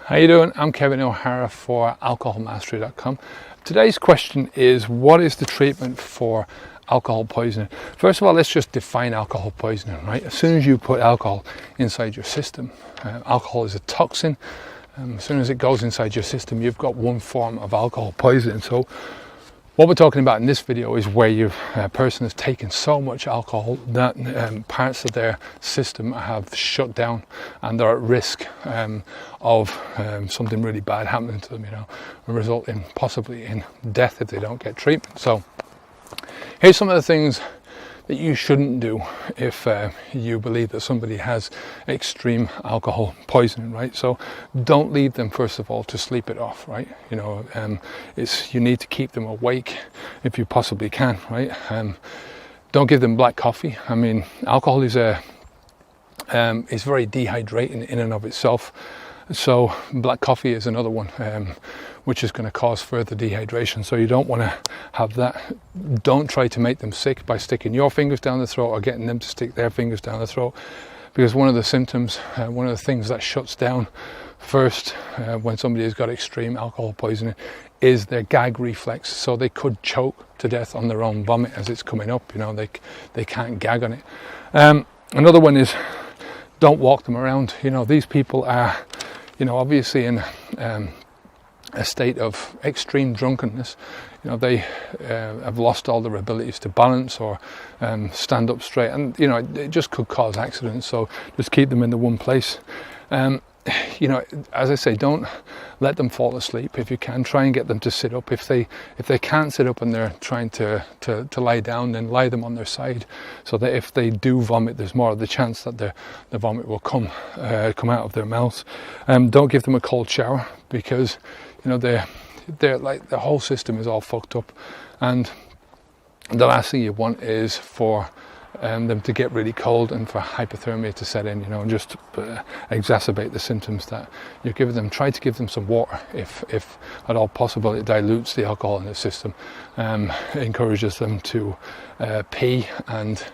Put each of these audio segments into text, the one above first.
How you doing? I'm Kevin O'Hara for alcoholmastery.com. Today's question is, what is the treatment for alcohol poisoning? First of all, let's just define alcohol poisoning, right? As soon as you put alcohol inside your system, alcohol is a toxin. As soon as it goes inside your system, you've got one form of alcohol poisoning. So what we're talking about in this video is where your person has taken so much alcohol that parts of their system have shut down and they're at risk of something really bad happening to them, resulting possibly in death if they don't get treatment. So here's some of the things that you shouldn't do if you believe that somebody has extreme alcohol poisoning, right? So don't leave them, first of all, to sleep it off, right? You need to keep them awake if you possibly can, right? Don't give them black coffee. I mean, alcohol is very dehydrating in and of itself. So black coffee is another one, which is going to cause further dehydration. So you don't want to have that. Don't try to make them sick by sticking your fingers down the throat or getting them to stick their fingers down the throat, because one of the symptoms, one of the things that shuts down first when somebody has got extreme alcohol poisoning is their gag reflex. So they could choke to death on their own vomit as it's coming up. They can't gag on it. Another one is, don't walk them around. These people are obviously in a state of extreme drunkenness. They have lost all their abilities to balance or stand up straight, and it just could cause accidents. So just keep them in the one place. As I say, don't let them fall asleep. If you can, try and get them to sit up. If they can't sit up and they're trying to lie down, then lie them on their side, so that if they do vomit, there's more of the chance that the vomit will come out of their mouths. Don't give them a cold shower, because they're like, the whole system is all fucked up, and the last thing you want is for them to get really cold and for hypothermia to set in, and just exacerbate the symptoms that you're giving them. Try to give them some water if at all possible. It dilutes the alcohol in the system, encourages them to pee and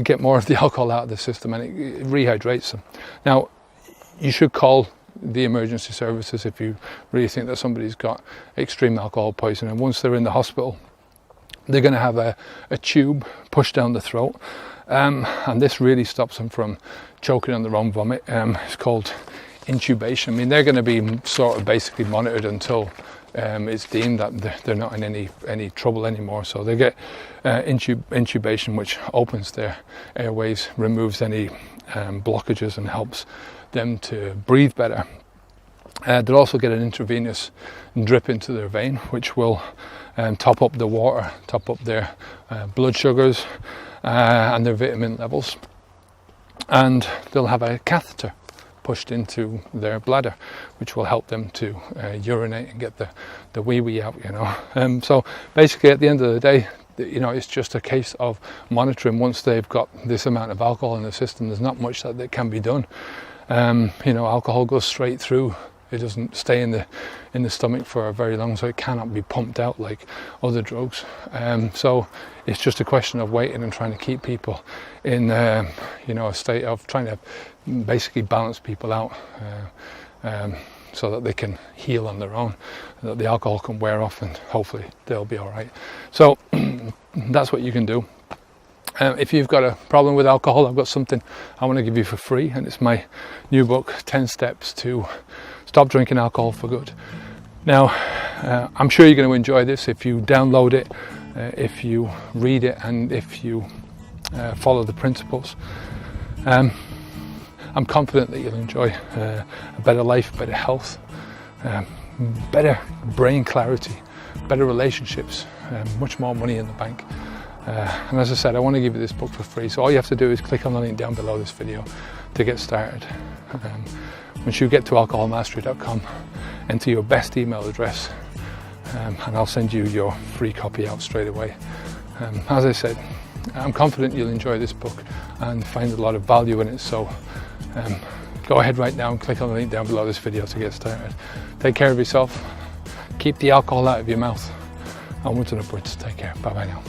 get more of the alcohol out of the system, and it rehydrates them. Now, you should call the emergency services if you really think that somebody's got extreme alcohol poisoning. And once they're in the hospital, they're going to have a tube pushed down the throat, and this really stops them from choking on their own vomit. It's called intubation. I mean, they're going to be sort of basically monitored until it's deemed that they're not in any trouble anymore. So they get intubation, which opens their airways, removes any blockages, and helps them to breathe better. They'll also get an intravenous drip into their vein, which will top up the water, top up their blood sugars and their vitamin levels. And they'll have a catheter pushed into their bladder, which will help them to urinate and get the wee out, So basically, at the end of the day, it's just a case of monitoring. Once they've got this amount of alcohol in the system, there's not much that can be done. Alcohol goes straight through. It doesn't stay in the stomach for very long, so it cannot be pumped out like other drugs. So it's just a question of waiting and trying to keep people in a state of trying to basically balance people out, so that they can heal on their own, that the alcohol can wear off, and hopefully they'll be all right. So that's what you can do. If you've got a problem with alcohol, I've got something I want to give you for free, and it's my new book, 10 Steps to Stop Drinking Alcohol for Good. Now, I'm sure you're going to enjoy this if you download it, if you read it, and if you follow the principles. I'm confident that you'll enjoy a better life, better health, better brain clarity, better relationships, much more money in the bank. And as I said, I want to give you this book for free. So all you have to do is click on the link down below this video to get started. Once you get to alcoholmastery.com, enter your best email address, and I'll send you your free copy out straight away. As I said, I'm confident you'll enjoy this book and find a lot of value in it. So go ahead right now and click on the link down below this video to get started. Take care of yourself. Keep the alcohol out of your mouth. Onwards and upwards. Take care. Bye bye now.